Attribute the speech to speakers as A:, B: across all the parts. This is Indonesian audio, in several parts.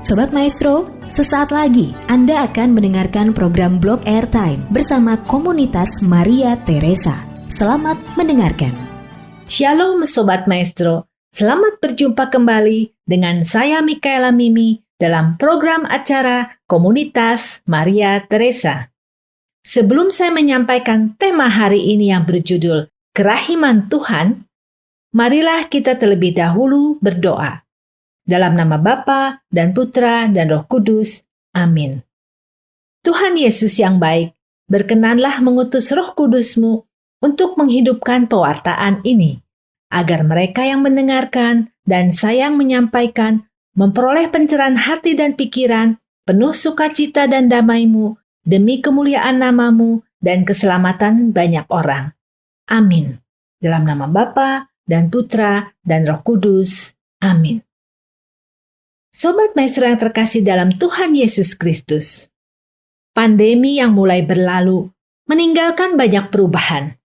A: Sobat Maestro, sesaat lagi Anda akan mendengarkan program Blog Airtime bersama komunitas Maria Teresa. Selamat mendengarkan.
B: Shalom Sobat Maestro, selamat berjumpa kembali dengan saya Mikaela Mimi dalam program acara Komunitas Maria Teresa. Sebelum saya menyampaikan tema hari ini yang berjudul Kerahiman Tuhan, marilah kita terlebih dahulu berdoa. Dalam nama Bapa dan Putra dan Roh Kudus. Amin. Tuhan Yesus yang baik, berkenanlah mengutus Roh Kudus-Mu untuk menghidupkan pewartaan ini, agar mereka yang mendengarkan dan saya yang menyampaikan memperoleh pencerahan hati dan pikiran, penuh sukacita dan damai-Mu, demi kemuliaan nama-Mu dan keselamatan banyak orang. Amin. Dalam nama Bapa dan Putra dan Roh Kudus. Amin. Sobat Maestro yang terkasih dalam Tuhan Yesus Kristus, pandemi yang mulai berlalu meninggalkan banyak perubahan.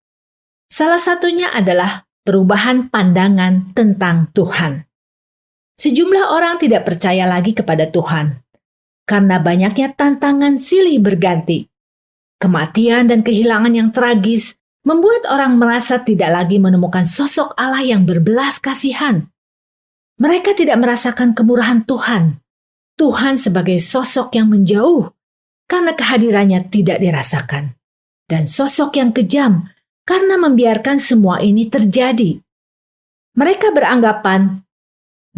B: Salah satunya adalah perubahan pandangan tentang Tuhan. Sejumlah orang tidak percaya lagi kepada Tuhan karena banyaknya tantangan silih berganti. Kematian dan kehilangan yang tragis membuat orang merasa tidak lagi menemukan sosok Allah yang berbelas kasihan. Mereka tidak merasakan kemurahan Tuhan. Tuhan sebagai sosok yang menjauh karena kehadirannya tidak dirasakan. Dan sosok yang kejam karena membiarkan semua ini terjadi. Mereka beranggapan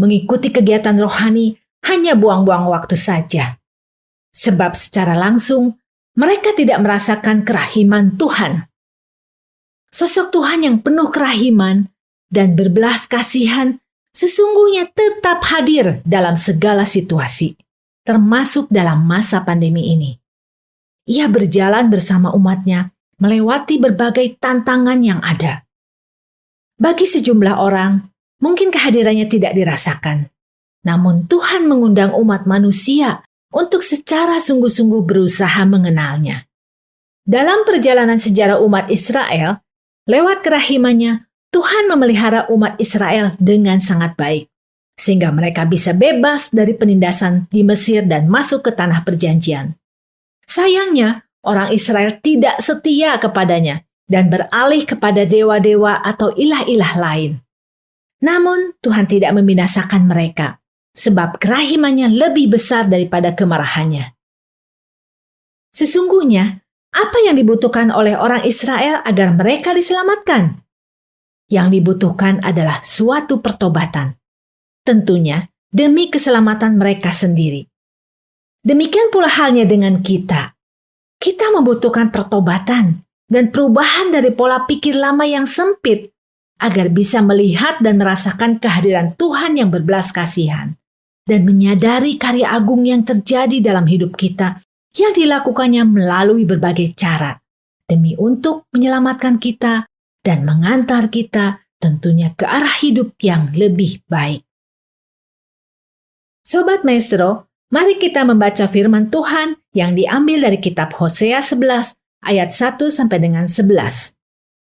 B: mengikuti kegiatan rohani hanya buang-buang waktu saja. Sebab secara langsung mereka tidak merasakan kerahiman Tuhan. Sosok Tuhan yang penuh kerahiman dan berbelas kasihan sesungguhnya tetap hadir dalam segala situasi, termasuk dalam masa pandemi ini. Ia berjalan bersama umatnya, melewati berbagai tantangan yang ada. Bagi sejumlah orang, mungkin kehadirannya tidak dirasakan. Namun Tuhan mengundang umat manusia untuk secara sungguh-sungguh berusaha mengenalnya. Dalam perjalanan sejarah umat Israel, lewat kerahimannya, Tuhan memelihara umat Israel dengan sangat baik, sehingga mereka bisa bebas dari penindasan di Mesir dan masuk ke tanah perjanjian. Sayangnya, orang Israel tidak setia kepadanya dan beralih kepada dewa-dewa atau ilah-ilah lain. Namun, Tuhan tidak membinasakan mereka, sebab kerahimannya lebih besar daripada kemarahannya. Sesungguhnya, apa yang dibutuhkan oleh orang Israel agar mereka diselamatkan? Yang dibutuhkan adalah suatu pertobatan. Tentunya demi keselamatan mereka sendiri. Demikian pula halnya dengan kita. Kita membutuhkan pertobatan dan perubahan dari pola pikir lama yang sempit agar bisa melihat dan merasakan kehadiran Tuhan yang berbelas kasihan dan menyadari karya agung yang terjadi dalam hidup kita yang dilakukannya melalui berbagai cara demi untuk menyelamatkan kita dan mengantar kita tentunya ke arah hidup yang lebih baik. Sobat Maestro, mari kita membaca firman Tuhan yang diambil dari kitab Hosea 11 ayat 1 sampai dengan 11.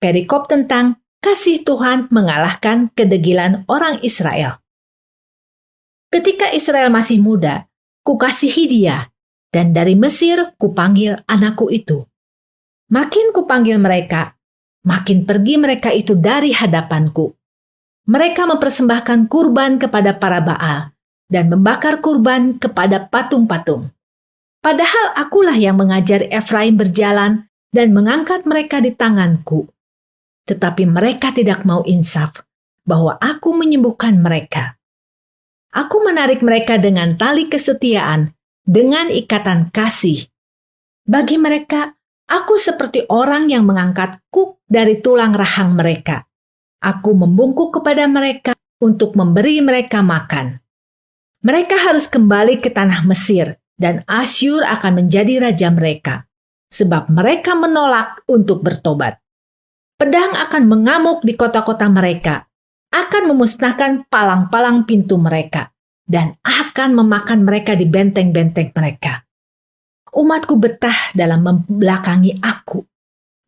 B: Perikop tentang kasih Tuhan mengalahkan kedegilan orang Israel. Ketika Israel masih muda, kukasihi dia, dan dari Mesir kupanggil anakku itu. Makin kupanggil mereka, makin pergi mereka itu dari hadapanku. Mereka mempersembahkan kurban kepada para Baal dan membakar kurban kepada patung-patung. Padahal akulah yang mengajari Efraim berjalan dan mengangkat mereka di tanganku. Tetapi mereka tidak mau insaf bahwa aku menyembuhkan mereka. Aku menarik mereka dengan tali kesetiaan, dengan ikatan kasih. Bagi mereka, aku seperti orang yang mengangkat kuk dari tulang rahang mereka. Aku membungkuk kepada mereka untuk memberi mereka makan. Mereka harus kembali ke tanah Mesir dan Asyur akan menjadi raja mereka, sebab mereka menolak untuk bertobat. Pedang akan mengamuk di kota-kota mereka, akan memusnahkan palang-palang pintu mereka, dan akan memakan mereka di benteng-benteng mereka. Umatku betah dalam membelakangi aku.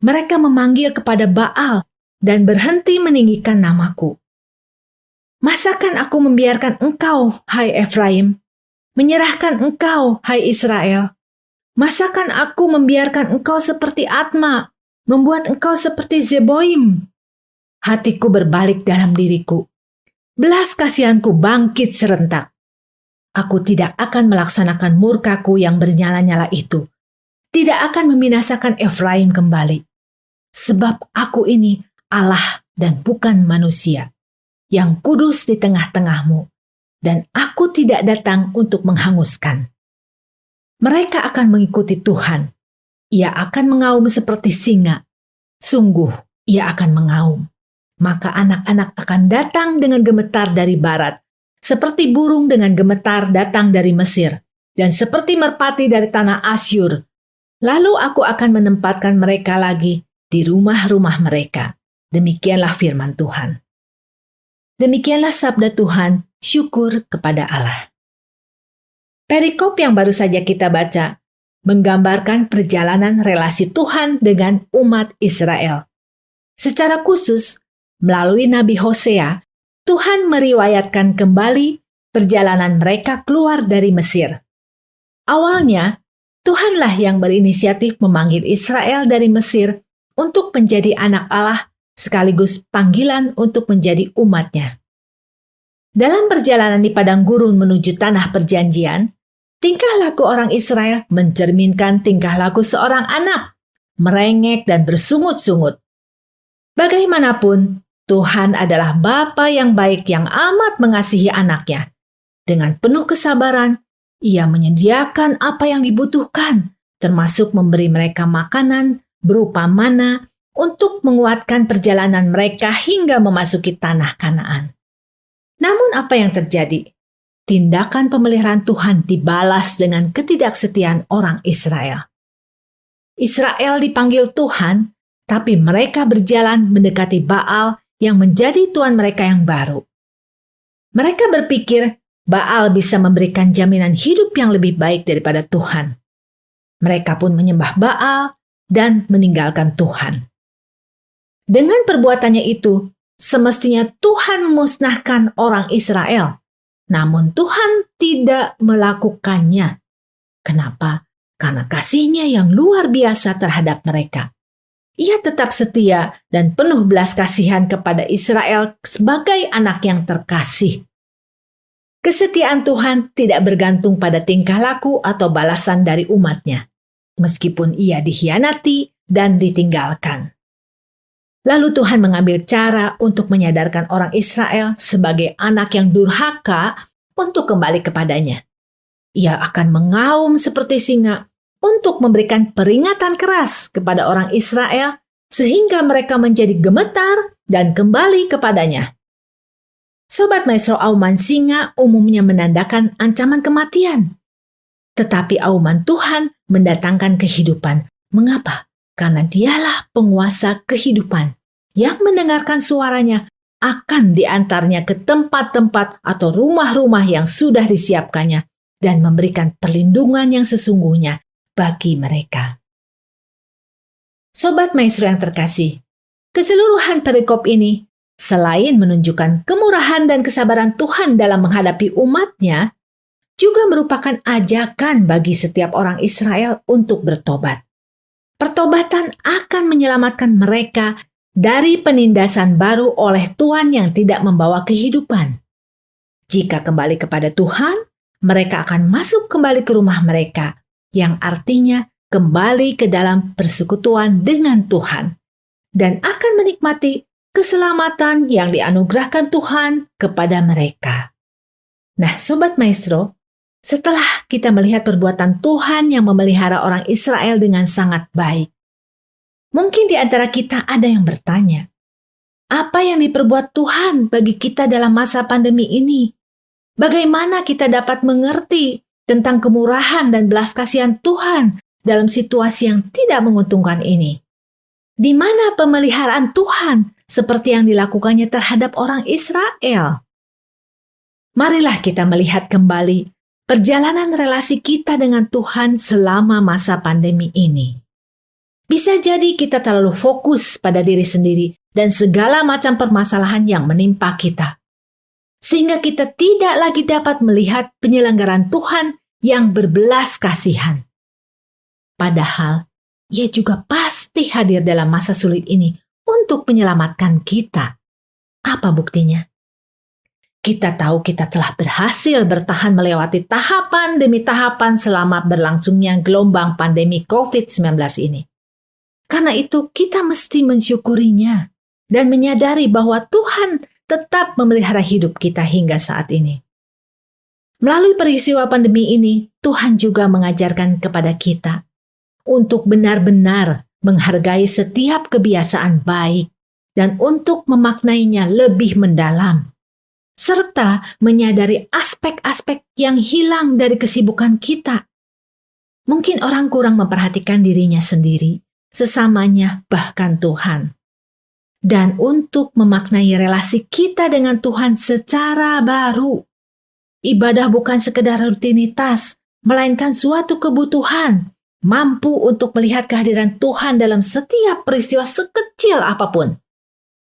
B: Mereka memanggil kepada Baal dan berhenti meninggikan namaku. Masakan aku membiarkan engkau, hai Efraim? menyerahkan engkau, hai Israel? Masakan aku membiarkan engkau seperti Atma, membuat engkau seperti Zeboim? Hatiku berbalik dalam diriku. Belas kasihanku bangkit serentak. Aku tidak akan melaksanakan murkaku yang bernyala-nyala itu. Tidak akan membinasakan Efraim kembali. Sebab aku ini Allah dan bukan manusia, yang kudus di tengah-tengahmu, dan aku tidak datang untuk menghanguskan. Mereka akan mengikuti Tuhan. Ia akan mengaum seperti singa. Sungguh, ia akan mengaum. Maka anak-anak akan datang dengan gemetar dari barat, seperti burung dengan gemetar datang dari Mesir, dan seperti merpati dari tanah Asyur. Lalu aku akan menempatkan mereka lagi di rumah-rumah mereka. Demikianlah firman Tuhan. Demikianlah sabda Tuhan, syukur kepada Allah. Perikop yang baru saja kita baca menggambarkan perjalanan relasi Tuhan dengan umat Israel. Secara khusus, melalui Nabi Hosea, Tuhan meriwayatkan kembali perjalanan mereka keluar dari Mesir. Awalnya, Tuhanlah yang berinisiatif memanggil Israel dari Mesir untuk menjadi anak Allah sekaligus panggilan untuk menjadi umatnya. Dalam perjalanan di padang gurun menuju tanah perjanjian, tingkah laku orang Israel mencerminkan tingkah laku seorang anak, merengek dan bersungut-sungut. Bagaimanapun, Tuhan adalah Bapa yang baik yang amat mengasihi anaknya. Dengan penuh kesabaran, Ia menyediakan apa yang dibutuhkan, termasuk memberi mereka makanan berupa mana untuk menguatkan perjalanan mereka hingga memasuki tanah Kanaan. Namun apa yang terjadi? Tindakan pemeliharaan Tuhan dibalas dengan ketidaksetiaan orang Israel. Israel dipanggil Tuhan, tapi mereka berjalan mendekati Baal yang menjadi Tuhan mereka yang baru. Mereka berpikir Baal bisa memberikan jaminan hidup yang lebih baik daripada Tuhan. Mereka pun menyembah Baal dan meninggalkan Tuhan. Dengan perbuatannya itu, semestinya Tuhan memusnahkan orang Israel. Namun Tuhan tidak melakukannya. Kenapa? Karena kasih-Nya yang luar biasa terhadap mereka. Ia tetap setia dan penuh belas kasihan kepada Israel sebagai anak yang terkasih. Kesetiaan Tuhan tidak bergantung pada tingkah laku atau balasan dari umat-Nya, meskipun ia dikhianati dan ditinggalkan. Lalu Tuhan mengambil cara untuk menyadarkan orang Israel sebagai anak yang durhaka untuk kembali kepadanya. Ia akan mengaum seperti singa untuk memberikan peringatan keras kepada orang Israel sehingga mereka menjadi gemetar dan kembali kepadanya. Sobat Maestro, auman singa umumnya menandakan ancaman kematian. Tetapi auman Tuhan mendatangkan kehidupan. Mengapa? Karena Dialah penguasa kehidupan. Yang mendengarkan suaranya akan diantarnya ke tempat-tempat atau rumah-rumah yang sudah disiapkannya dan memberikan perlindungan yang sesungguhnya bagi mereka. Sobat Maestro yang terkasih, keseluruhan perikop ini selain menunjukkan kemurahan dan kesabaran Tuhan dalam menghadapi umat-Nya, juga merupakan ajakan bagi setiap orang Israel untuk bertobat. Pertobatan akan menyelamatkan mereka dari penindasan baru oleh Tuhan yang tidak membawa kehidupan. Jika kembali kepada Tuhan, mereka akan masuk kembali ke rumah mereka, yang artinya kembali ke dalam persekutuan dengan Tuhan, dan akan menikmati keselamatan yang dianugerahkan Tuhan kepada mereka. Nah, Sobat Maestro, setelah kita melihat perbuatan Tuhan yang memelihara orang Israel dengan sangat baik, mungkin di antara kita ada yang bertanya, apa yang diperbuat Tuhan bagi kita dalam masa pandemi ini? Bagaimana kita dapat mengerti tentang kemurahan dan belas kasihan Tuhan dalam situasi yang tidak menguntungkan ini? Di mana pemeliharaan Tuhan seperti yang dilakukannya terhadap orang Israel? Marilah kita melihat kembali perjalanan relasi kita dengan Tuhan selama masa pandemi ini. Bisa jadi kita terlalu fokus pada diri sendiri dan segala macam permasalahan yang menimpa kita. sehingga kita tidak lagi dapat melihat penyelenggaraan Tuhan yang berbelas kasihan. Padahal, Ia juga pasti hadir dalam masa sulit ini untuk menyelamatkan kita. Apa buktinya? Kita tahu kita telah berhasil bertahan melewati tahapan demi tahapan selama berlangsungnya gelombang pandemi COVID-19 ini. Karena itu kita mesti mensyukurinya dan menyadari bahwa Tuhan tetap memelihara hidup kita hingga saat ini. Melalui peristiwa pandemi ini, Tuhan juga mengajarkan kepada kita untuk benar-benar menghargai setiap kebiasaan baik dan untuk memaknainya lebih mendalam, serta menyadari aspek-aspek yang hilang dari kesibukan kita. Mungkin orang kurang memperhatikan dirinya sendiri, sesamanya, bahkan Tuhan. Dan untuk memaknai relasi kita dengan Tuhan secara baru. Ibadah bukan sekedar rutinitas, melainkan suatu kebutuhan, mampu untuk melihat kehadiran Tuhan dalam setiap peristiwa sekecil apapun.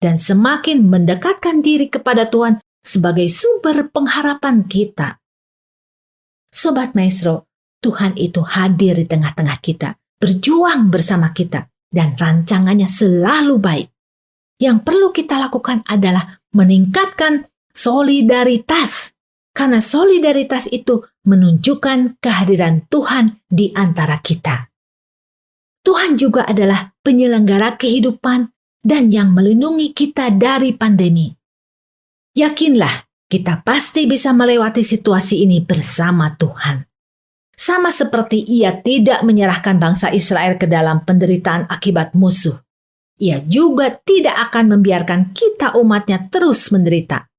B: Dan semakin mendekatkan diri kepada Tuhan sebagai sumber pengharapan kita. Sobat Maestro, Tuhan itu hadir di tengah-tengah kita, berjuang bersama kita, dan rancangannya selalu baik. Yang perlu kita lakukan adalah meningkatkan solidaritas, karena solidaritas itu menunjukkan kehadiran Tuhan di antara kita. Tuhan juga adalah penyelenggara kehidupan dan yang melindungi kita dari pandemi. Yakinlah, kita pasti bisa melewati situasi ini bersama Tuhan. Sama seperti Ia tidak menyerahkan bangsa Israel ke dalam penderitaan akibat musuh, Ia juga tidak akan membiarkan kita umatnya terus menderita.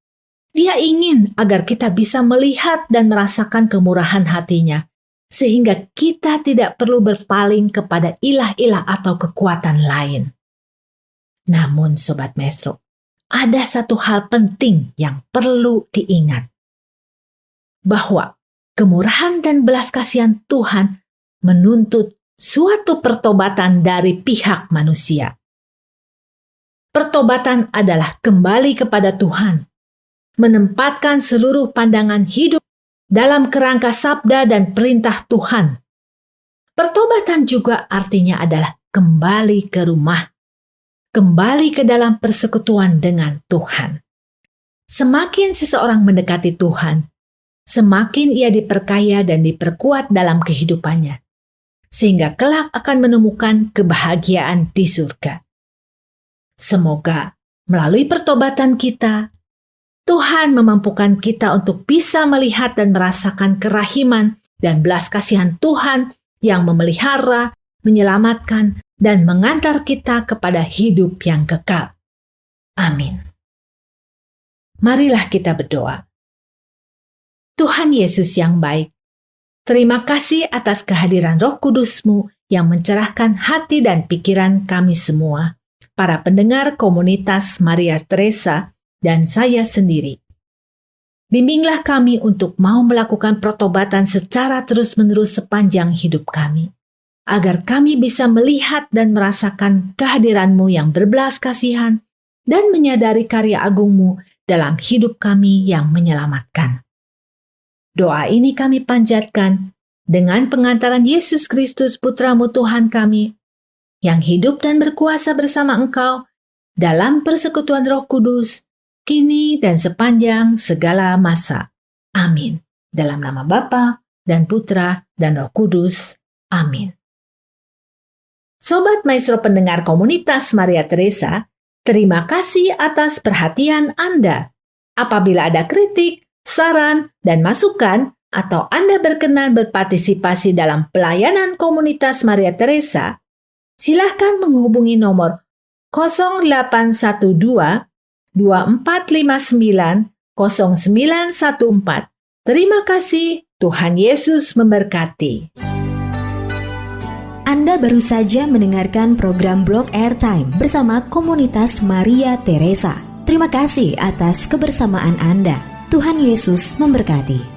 B: Dia ingin agar kita bisa melihat dan merasakan kemurahan hatinya, sehingga kita tidak perlu berpaling kepada ilah-ilah atau kekuatan lain. Namun Sobat Maestro, ada satu hal penting yang perlu diingat. Bahwa kemurahan dan belas kasihan Tuhan menuntut suatu pertobatan dari pihak manusia. Pertobatan adalah kembali kepada Tuhan, menempatkan seluruh pandangan hidup dalam kerangka sabda dan perintah Tuhan. Pertobatan juga artinya adalah kembali ke rumah, kembali ke dalam persekutuan dengan Tuhan. Semakin seseorang mendekati Tuhan, semakin ia diperkaya dan diperkuat dalam kehidupannya, sehingga kelak akan menemukan kebahagiaan di surga. Semoga melalui pertobatan kita, Tuhan memampukan kita untuk bisa melihat dan merasakan kerahiman dan belas kasihan Tuhan yang memelihara, menyelamatkan, dan mengantar kita kepada hidup yang kekal. Amin. Marilah kita berdoa. Tuhan Yesus yang baik, terima kasih atas kehadiran Roh Kudus-Mu yang mencerahkan hati dan pikiran kami semua, para pendengar komunitas Maria Teresa, dan saya sendiri. Bimbinglah kami untuk mau melakukan pertobatan secara terus-menerus sepanjang hidup kami, agar kami bisa melihat dan merasakan kehadiran-Mu yang berbelas kasihan dan menyadari karya agung-Mu dalam hidup kami yang menyelamatkan. Doa ini kami panjatkan dengan pengantaran Yesus Kristus Putra-Mu Tuhan kami, yang hidup dan berkuasa bersama Engkau dalam persekutuan Roh Kudus, kini dan sepanjang segala masa. Amin. Dalam nama Bapa dan Putra dan Roh Kudus. Amin. Sobat Maestro pendengar komunitas Maria Teresa, terima kasih atas perhatian Anda. Apabila ada kritik, saran, dan masukan, atau Anda berkenan berpartisipasi dalam pelayanan komunitas Maria Teresa, silakan menghubungi nomor 0812 2459 0914. Terima kasih, Tuhan Yesus memberkati.
A: Anda baru saja mendengarkan program Blog Airtime bersama komunitas Maria Teresa. Terima kasih atas kebersamaan Anda. Tuhan Yesus memberkati.